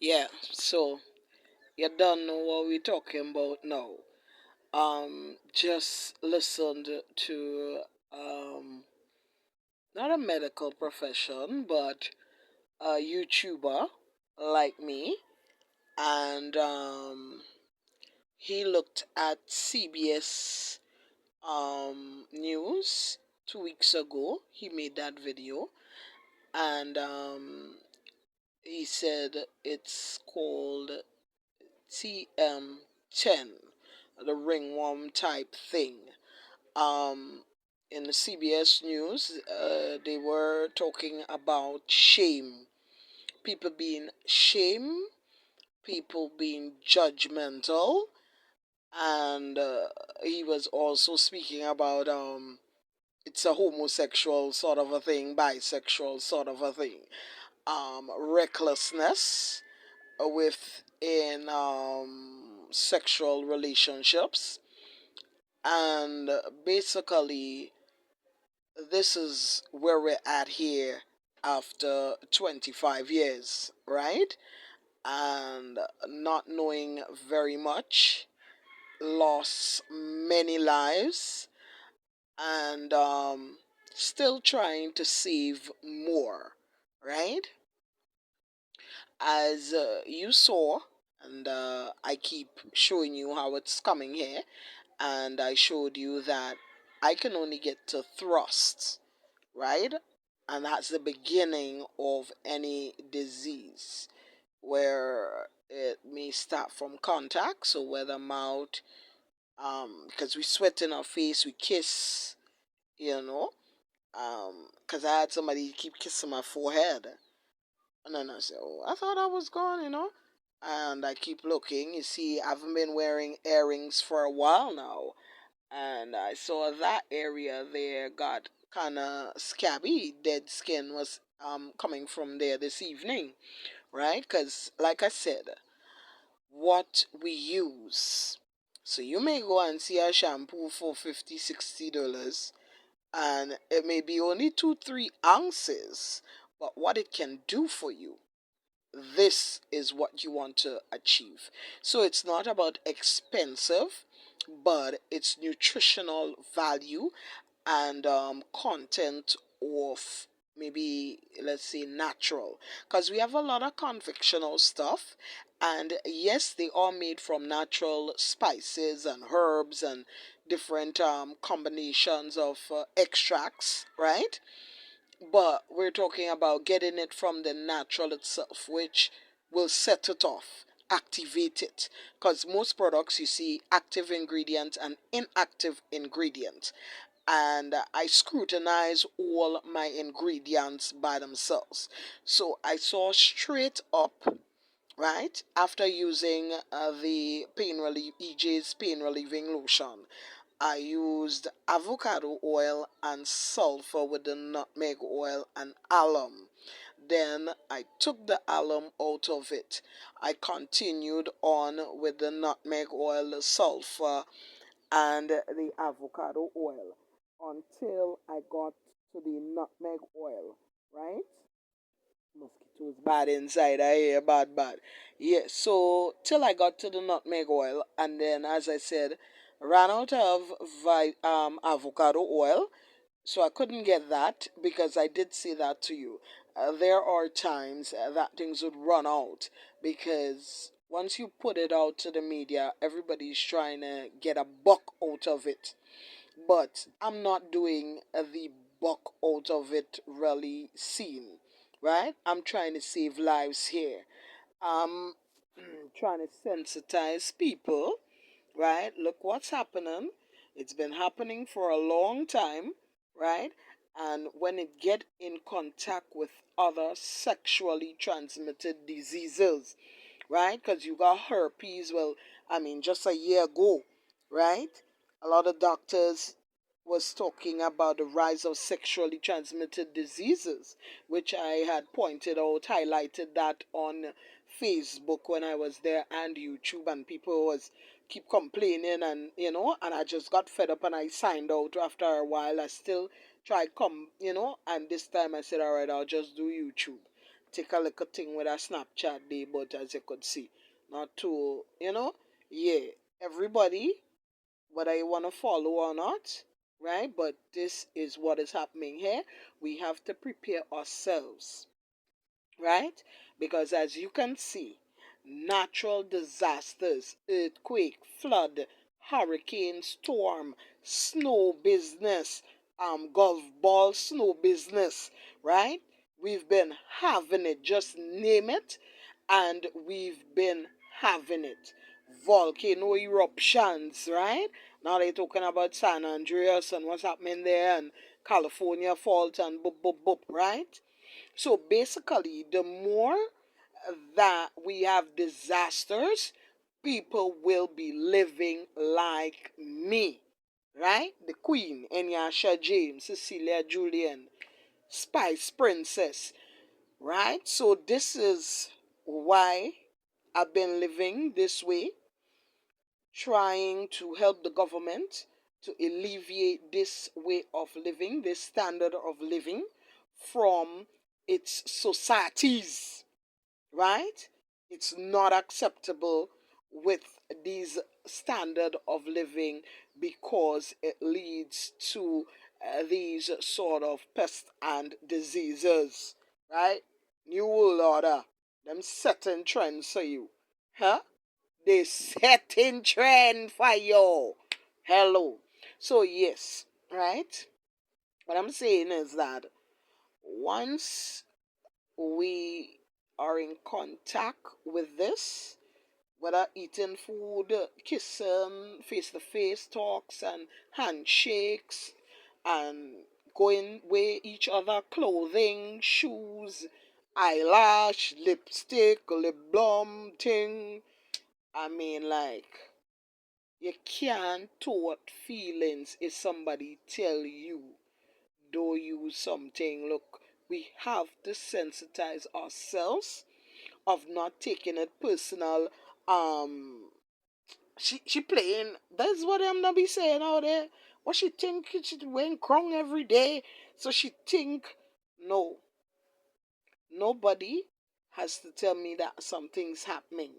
Yeah, so you don't know what we're talking about now. Just listened to not a medical profession, but a YouTuber like me, and he looked at CBS news 2 weeks ago. He made that video, and he said it's called TM10, the ringworm type thing. Um, in the CBS News, they were talking about shame. People being shame, people being judgmental, and he was also speaking about it's a homosexual sort of a thing, bisexual sort of a thing, recklessness within sexual relationships, and basically this is where we're at here after 25 years, right? And not knowing very much, lost many lives, and still trying to save more, right? As you saw, and I keep showing you how it's coming here, and I showed you that I can only get to thrusts, right? And that's the beginning of any disease where it may start from contact. So whether mouth, because we sweat in our face, we kiss, you know, because I had somebody keep kissing my forehead, and then I said, "Oh, I thought I was gone." And I keep looking. You see, I haven't been wearing earrings for a while now, and I saw that area there got kind of scabby. Dead skin was coming from there this evening, right? Because, like I said, what we use. So you may go and see a shampoo for $50, $60, and it may be only 2, 3 ounces, but what it can do for you, this is what you want to achieve. So it's not about expensive, but it's nutritional value and content of, maybe let's say, natural, because we have a lot of conventional stuff, and yes, they are made from natural spices and herbs and different combinations of extracts, right? But we're talking about getting it from the natural itself, which will set it off, activate it. Because most products you see active ingredients and inactive ingredients. And I scrutinize all my ingredients by themselves. So I saw straight up, right, after using the pain relief EJ's pain relieving lotion, I used avocado oil and sulfur with the nutmeg oil and alum. Then I took the alum out of it. I continued on with the nutmeg oil, the sulfur, and the avocado oil until I got to the nutmeg oil, right? Mosquitoes bad inside, I hear bad, bad. Yeah, so till I got to the nutmeg oil, and then, as I said, ran out of avocado oil, so I couldn't get that because I did say that to you. There are times that things would run out because once you put it out to the media, everybody's trying to get a buck out of it. But I'm not doing the buck out of it really scene, right? I'm trying to save lives here. I'm trying to sensitize people, right? Look what's happening. It's been happening for a long time, right? And when it get in contact with other sexually transmitted diseases, right? Because you got herpes. Well, I mean, just a year ago, right? A lot of doctors was talking about the rise of sexually transmitted diseases, which I had pointed out, highlighted that on Facebook when I was there and YouTube, and people was keep complaining, and and I just got fed up and I signed out. After a while I still tried and this time I said, all right, I'll just do YouTube. take a little thing with a Snapchat day, but as you could see, not too, yeah, everybody, whether you want to follow or not, right? But this is what is happening here. We have to prepare ourselves, right? Because as you can see, natural disasters, earthquake, flood, hurricane, storm, snow business, golf ball snow business, right? We've been having it, just name it, and we've been having it. Volcano eruptions, right? Now they're talking about San Andreas and what's happening there, and California fault and boop boop boop, right? So basically, the more that we have disasters, people will be living like me, right? The Queen, Enyasha James, Cecilia Julian, Spice Princess, right? So this is why I've been living this way, trying to help the government to alleviate this way of living, this standard of living from its societies, right? It's not acceptable with these standard of living because it leads to these sort of pests and diseases, right? New World Order, them setting trends for you, huh? They setting trend for you. Hello. So yes, right? What I'm saying is that once we are in contact with this, whether eating food, kissing, face to face talks, and handshakes, and going wear each other clothing, shoes, eyelash, lipstick, lip balm thing. I mean, like, you can't thwart feelings if somebody tell you don't use something. Look, we have to sensitize ourselves of not taking it personal. She playing. That's what I'm gonna be saying out there. What she think she wearing crown every day, so she think no. Nobody has to tell me that something's happening.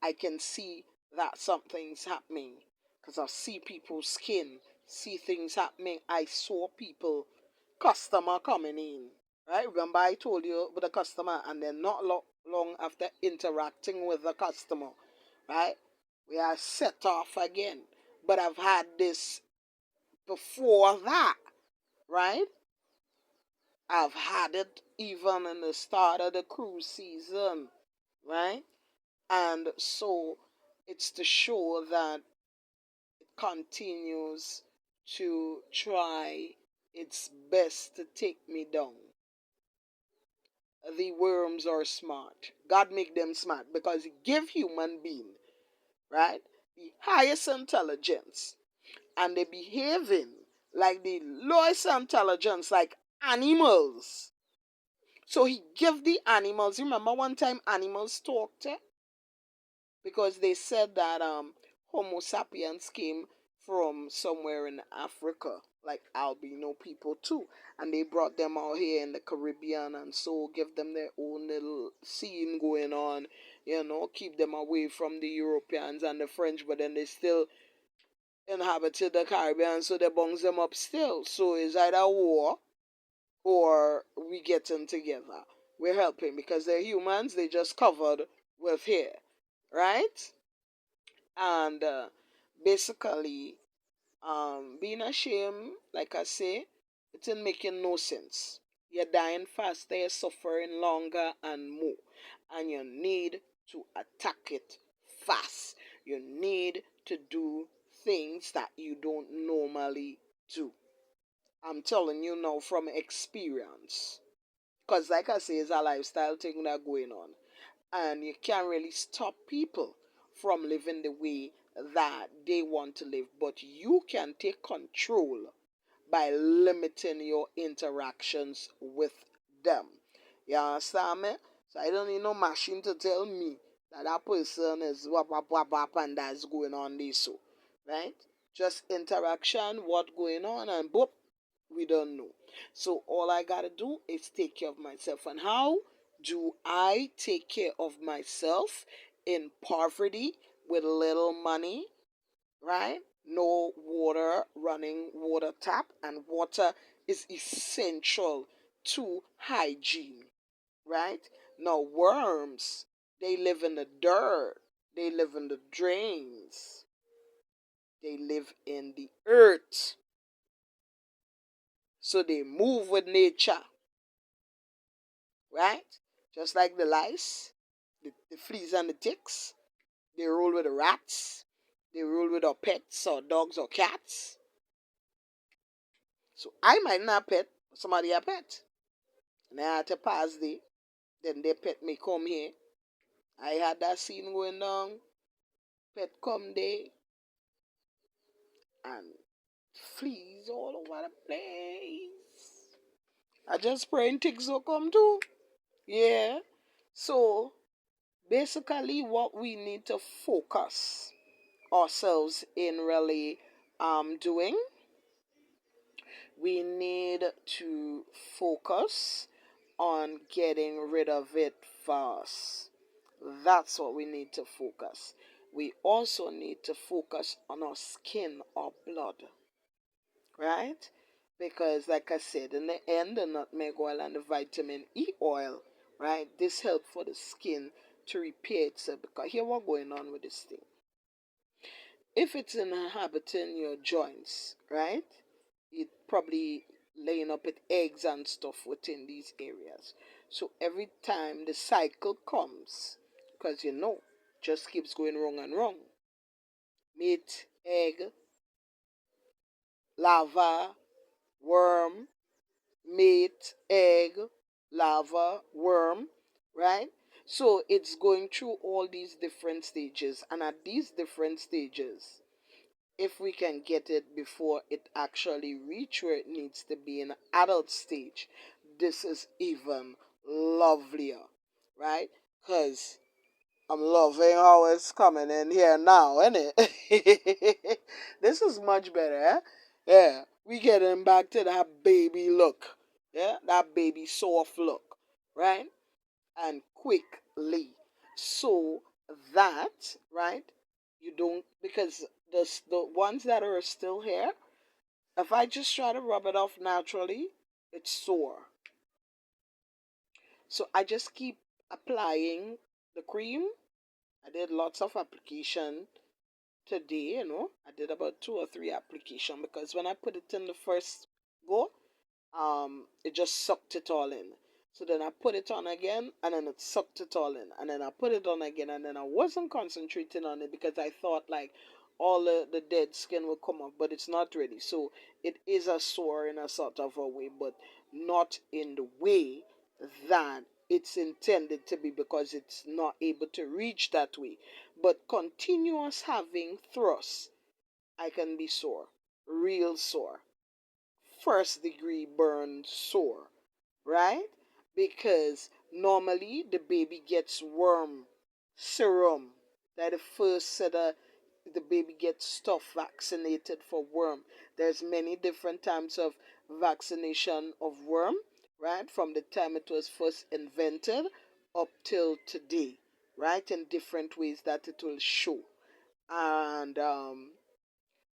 I can see that something's happening because I see people's skin, see things happening. I saw people, customer coming in, right? Remember I told you with the customer, and then not long after interacting with the customer, right? We are set off again. But I've had this before that, right? I've had it even in the start of the cruise season, right? And so it's to show that it continues to try its best to take me down. The worms are smart. God make them smart because he give human being, right, the highest intelligence, and they behaving like the lowest intelligence, like animals. So he give the animals. Remember one time animals talked, eh? Because they said that Homo sapiens came from somewhere in Africa, like albino people too, and they brought them out here in the Caribbean, and so give them their own little scene going on, keep them away from the Europeans and the French, but then they still inhabited the Caribbean, so they bungs them up still. So it's either war or we getting together. We're helping because they're humans, they just covered with hair, right? And basically, being ashamed, like I say, it's in making no sense. You're dying faster, you're suffering longer and more, and you need to attack it fast. You need to do things that you don't normally do. I'm telling you now from experience. Because, like I say, it's a lifestyle thing that going on. And you can't really stop people from living the way that they want to live. But you can take control by limiting your interactions with them. You understand me? So I don't need no machine to tell me that that person is wap wap wap wap and that's going on this so. Right? Just interaction, what going on, and boop, We don't know. So all I gotta do is take care of myself. And how do I take care of myself in poverty with little money, right? No water, running water tap, and water is essential to hygiene, right? Now, worms, they live in the dirt, they live in the drains, they live in the earth. So they move with nature, right? Just like the lice, the fleas and the ticks, they roll with the rats, they roll with our pets or dogs or cats. So I might not pet, somebody a pet. And I had to pass the, then they pet me come here. I had that scene going on, pet come there, and fleas all over the place. I just praying ticks will come too. Yeah. So basically what we need to focus ourselves in really doing, we need to focus on getting rid of it fast. That's what we need to focus. We also need to focus on our skin or blood, right? Because, like I said, in the end, the nutmeg oil and the vitamin E oil, right? This help for the skin to repair itself. Because here what going on with this thing. If it's inhabiting your joints, right? It probably laying up with eggs and stuff within these areas. So every time the cycle comes, because just keeps going wrong and wrong. Meat, egg, larva, worm, meat, egg, larva, worm, right? So it's going through all these different stages, and at these different stages, if we can get it before it actually reach where it needs to be in an adult stage, this is even lovelier, right? Because I'm loving how it's coming in here now, isn't it? This is much better, eh? Yeah, we getting back to that baby look, yeah, that baby soft look, right? And quickly, so that, right, you don't, because the ones that are still here, if I just try to rub it off naturally, it's sore. So I just keep applying the cream. I did lots of application today, I did about 2 or 3 application, because when I put it in the first go, it just sucked it all in. So then I put it on again, and then it sucked it all in, and then I put it on again, and then I wasn't concentrating on it because I thought like all the dead skin will come off, but it's not really. So it is a sore in a sort of a way, but not in the way that it's intended to be, because it's not able to reach that way. But continuous having thrust, I can be sore, real sore, first degree burn sore, right? Because normally the baby gets worm serum. That the first set of the baby gets stuff vaccinated for worm. There's many different types of vaccination of worm, right? From the time it was first invented up till today, right? In different ways that it will show. And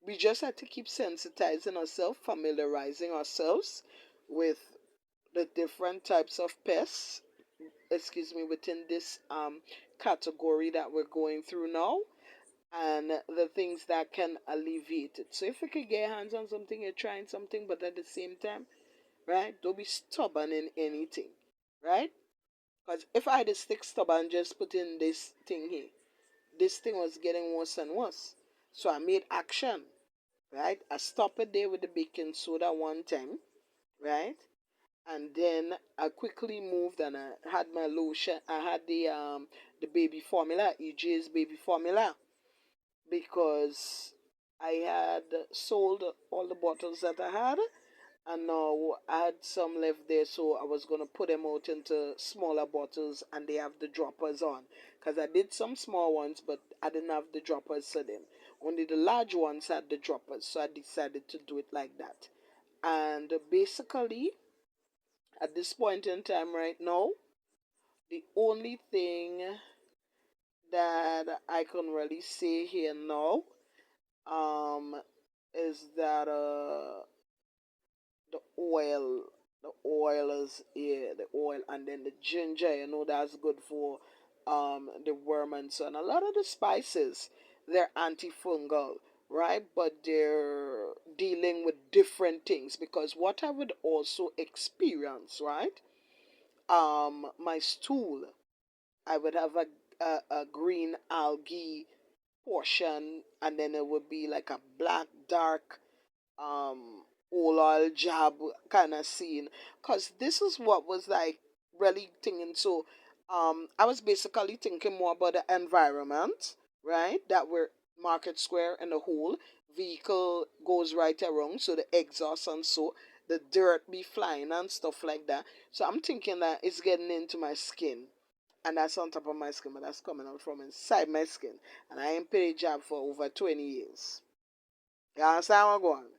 we just have to keep sensitizing ourselves, familiarizing ourselves with the different types of pests, within this category that we're going through now, and the things that can alleviate it. So if we could get hands on something, you're trying something, but at the same time, right, don't be stubborn in anything, right? Because if I had to stick stubborn, just put in this thing here, this thing was getting worse and worse. So I made action, right? I stopped it there with the baking soda one time, right? And then I quickly moved, and I had my lotion. I had the baby formula, EJ's baby formula, because I had sold all the bottles that I had, and now I had some left there, so I was gonna put them out into smaller bottles, and they have the droppers on. Cause I did some small ones, but I didn't have the droppers for them. Only the large ones had the droppers, so I decided to do it like that. And basically, at this point in time right now, the only thing that I can really say here now um, is that the oil, the oil is yeah, the oil, and then the ginger. You know that's good for the worm and so. And a lot of the spices, they're antifungal, right? But they're dealing with different things because what I would also experience, right? My stool, I would have a green algae portion, and then it would be like a black dark oil job kind of scene, because this is what was like really thinking. So I was basically thinking more about the environment, right? That we're Market Square and the whole vehicle goes right around, so the exhaust and so the dirt be flying and stuff like that. So I'm thinking that it's getting into my skin, and that's on top of my skin, but that's coming out from inside my skin. And I ain't paid a job for over 20 years. You understand what I'm going?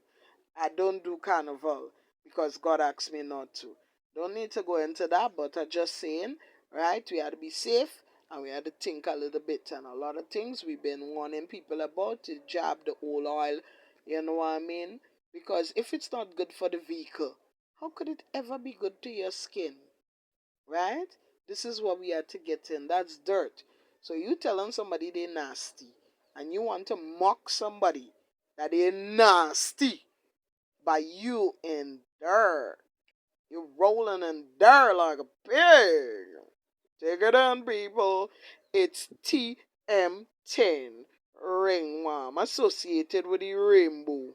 I don't do carnival because God asked me not to. Don't need to go into that, but I'm just saying, right? We had to be safe and we had to think a little bit. And a lot of things we've been warning people about to jab the old oil, you know what I mean? Because if it's not good for the vehicle, how could it ever be good to your skin? Right? This is what we had to get in. That's dirt. So you telling somebody they nasty and you want to mock somebody that they nasty by you in dirt. You're rolling in dirt like a pig. Take it in, people. It's TM10 Ringworm associated with the rainbow.